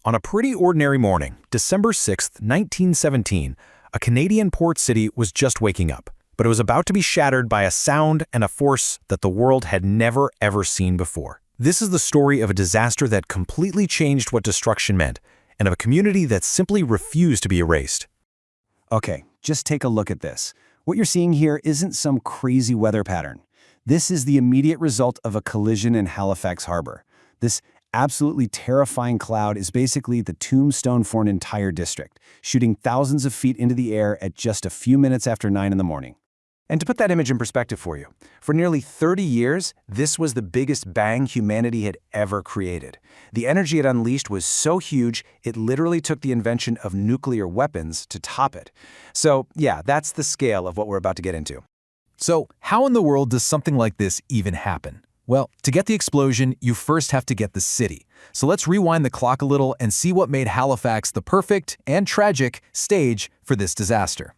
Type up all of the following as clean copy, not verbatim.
On a pretty ordinary morning, December 6, 1917, a Canadian port city was just waking up, but it was about to be shattered by a sound and a force that the world had never ever seen before. This is the story of a disaster that completely changed what destruction meant, and of a community that simply refused to be erased. Okay, just take a look at this. What you're seeing here isn't some crazy weather pattern. This is the immediate result of a collision in Halifax Harbor. This absolutely terrifying cloud is basically the tombstone for an entire district, shooting thousands of feet into the air at just a few minutes after 9 in the morning. And to put that image in perspective for you, for nearly 30 years, this was the biggest bang humanity had ever created. The energy it unleashed was so huge, it literally took the invention of nuclear weapons to top it. So yeah, that's the scale of what we're about to get into. So how in the world does something like this even happen? Well, to get the explosion, you first have to get the city. So let's rewind the clock a little and see what made Halifax the perfect and tragic stage for this disaster.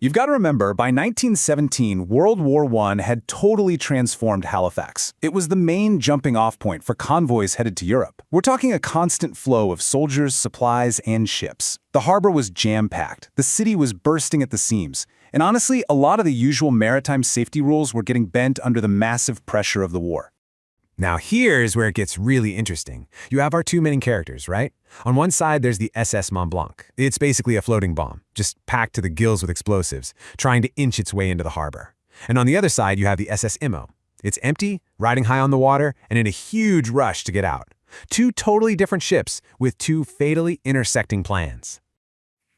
You've got to remember, by 1917, World War I had totally transformed Halifax. It was the main jumping-off point for convoys headed to Europe. We're talking a constant flow of soldiers, supplies, and ships. The harbor was jam-packed. The city was bursting at the seams. And honestly, a lot of the usual maritime safety rules were getting bent under the massive pressure of the war. Now here's where it gets really interesting. You have our two main characters, right? On one side, there's the SS Mont-Blanc. It's basically a floating bomb, just packed to the gills with explosives, trying to inch its way into the harbor. And on the other side, you have the SS Imo. It's empty, riding high on the water, and in a huge rush to get out. Two totally different ships with two fatally intersecting plans.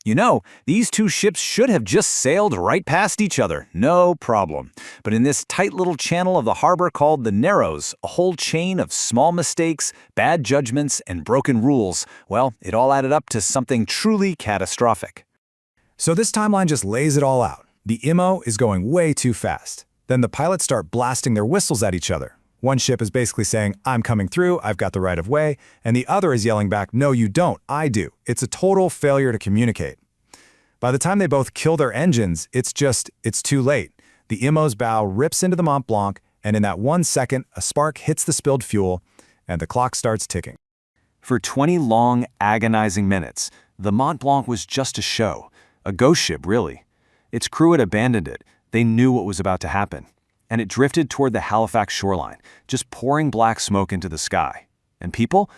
You know, these two ships should have just sailed right past each other, no problem. But in this tight little channel of the harbor called the Narrows, a whole chain of small mistakes, bad judgments, and broken rules, well, it all added up to something truly catastrophic. So this timeline just lays it all out. The Imo is going way too fast. Then the pilots start blasting their whistles at each other. One ship is basically saying, I'm coming through, I've got the right of way, and the other is yelling back, no you don't, I do. It's a total failure to communicate. By the time they both kill their engines, it's too late. The Imo's bow rips into the Mont Blanc, and in that 1 second, a spark hits the spilled fuel, and the clock starts ticking. For 20 long, agonizing minutes, the Mont Blanc was just a show, a ghost ship really. Its crew had abandoned it. They knew what was about to happen. And it drifted toward the Halifax shoreline, just pouring black smoke into the sky. And people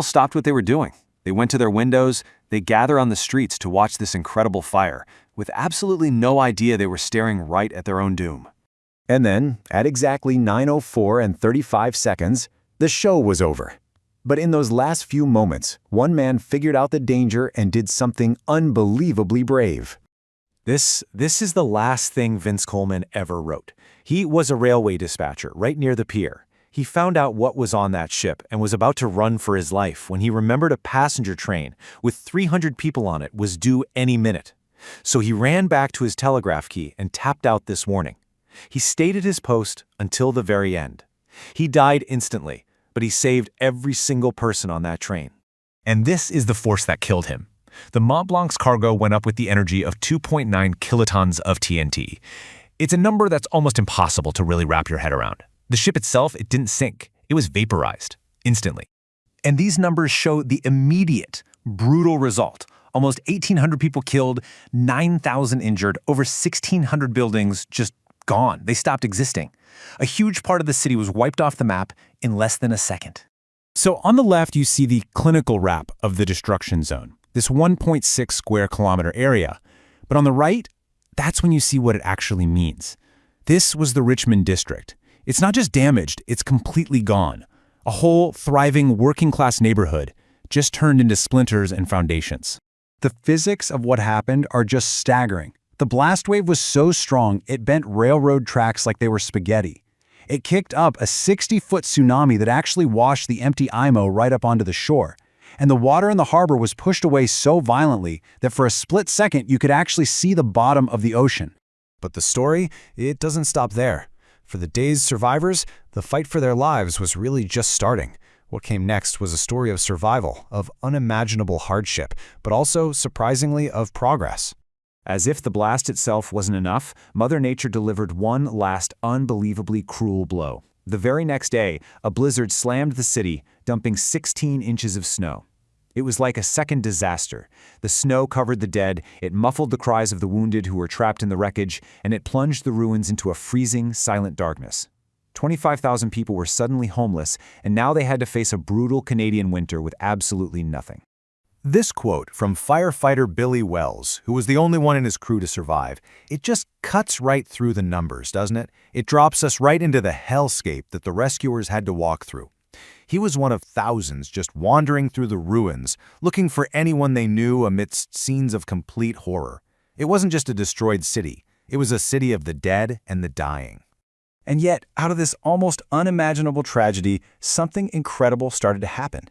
stopped what they were doing. They went to their windows, they gathered on the streets to watch this incredible fire, with absolutely no idea they were staring right at their own doom. And then, at exactly 9:04 and 35 seconds, the show was over. But in those last few moments, one man figured out the danger and did something unbelievably brave. This is the last thing Vince Coleman ever wrote. He was a railway dispatcher right near the pier. He found out what was on that ship and was about to run for his life when he remembered a passenger train with 300 people on it was due any minute. So he ran back to his telegraph key and tapped out this warning. He stayed at his post until the very end. He died instantly, but he saved every single person on that train. And this is the force that killed him. The Mont Blanc's cargo went up with the energy of 2.9 kilotons of TNT. It's a number that's almost impossible to really wrap your head around. The ship itself, it didn't sink. It was vaporized instantly. And these numbers show the immediate, brutal result. Almost 1,800 people killed, 9,000 injured, over 1,600 buildings just gone. They stopped existing. A huge part of the city was wiped off the map in less than a second. So on the left, you see the clinical wrap of the destruction zone, this 1.6 square kilometer area. But on the right, that's when you see what it actually means. This was the Richmond district. It's not just damaged, it's completely gone. A whole, thriving, working-class neighborhood just turned into splinters and foundations. The physics of what happened are just staggering. The blast wave was so strong, it bent railroad tracks like they were spaghetti. It kicked up a 60-foot tsunami that actually washed the empty Imo right up onto the shore. And the water in the harbor was pushed away so violently that for a split second you could actually see the bottom of the ocean. But the story, it doesn't stop there. For the day's survivors, the fight for their lives was really just starting. What came next was a story of survival, of unimaginable hardship, but also, surprisingly, of progress. As if the blast itself wasn't enough, Mother Nature delivered one last unbelievably cruel blow. The very next day, a blizzard slammed the city, dumping 16 inches of snow. It was like a second disaster. The snow covered the dead, it muffled the cries of the wounded who were trapped in the wreckage, and it plunged the ruins into a freezing, silent darkness. 25,000 people were suddenly homeless, and now they had to face a brutal Canadian winter with absolutely nothing. This quote from firefighter Billy Wells, who was the only one in his crew to survive, it just cuts right through the numbers, doesn't it? It drops us right into the hellscape that the rescuers had to walk through. He was one of thousands just wandering through the ruins, looking for anyone they knew amidst scenes of complete horror. It wasn't just a destroyed city. It was a city of the dead and the dying. And yet, out of this almost unimaginable tragedy, something incredible started to happen.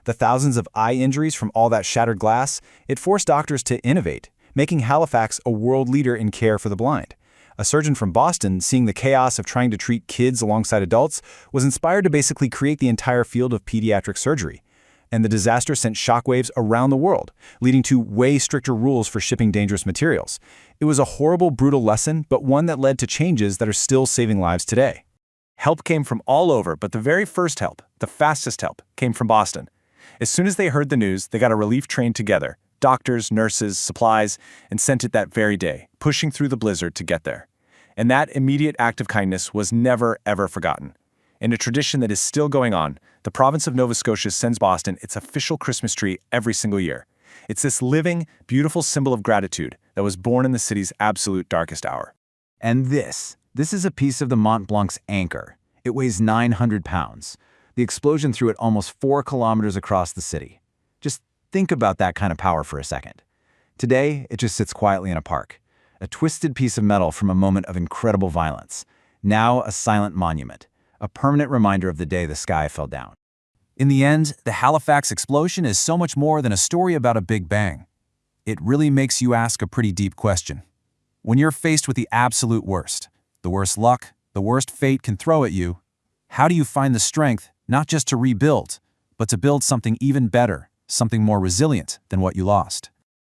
The thousands of eye injuries from all that shattered glass, it forced doctors to innovate, making Halifax a world leader in care for the blind. A surgeon from Boston, seeing the chaos of trying to treat kids alongside adults, was inspired to basically create the entire field of pediatric surgery. And the disaster sent shockwaves around the world, leading to way stricter rules for shipping dangerous materials. It was a horrible, brutal lesson, but one that led to changes that are still saving lives today. Help came from all over, but the very first help, the fastest help, came from Boston. As soon as they heard the news, they got a relief train together, doctors, nurses, supplies, and sent it that very day, pushing through the blizzard to get there. And that immediate act of kindness was never, ever forgotten. In a tradition that is still going on, the province of Nova Scotia sends Boston its official Christmas tree every single year. It's this living, beautiful symbol of gratitude that was born in the city's absolute darkest hour. And this is a piece of the Mont-Blanc's anchor. It weighs 900 pounds. The explosion threw it almost 4 kilometers across the city. Just think about that kind of power for a second. Today, it just sits quietly in a park. A twisted piece of metal from a moment of incredible violence. Now a silent monument. A permanent reminder of the day the sky fell down. In the end, the Halifax explosion is so much more than a story about a big bang. It really makes you ask a pretty deep question. When you're faced with the absolute worst, the worst luck, the worst fate can throw at you, how do you find the strength not just to rebuild, but to build something even better, something more resilient than what you lost?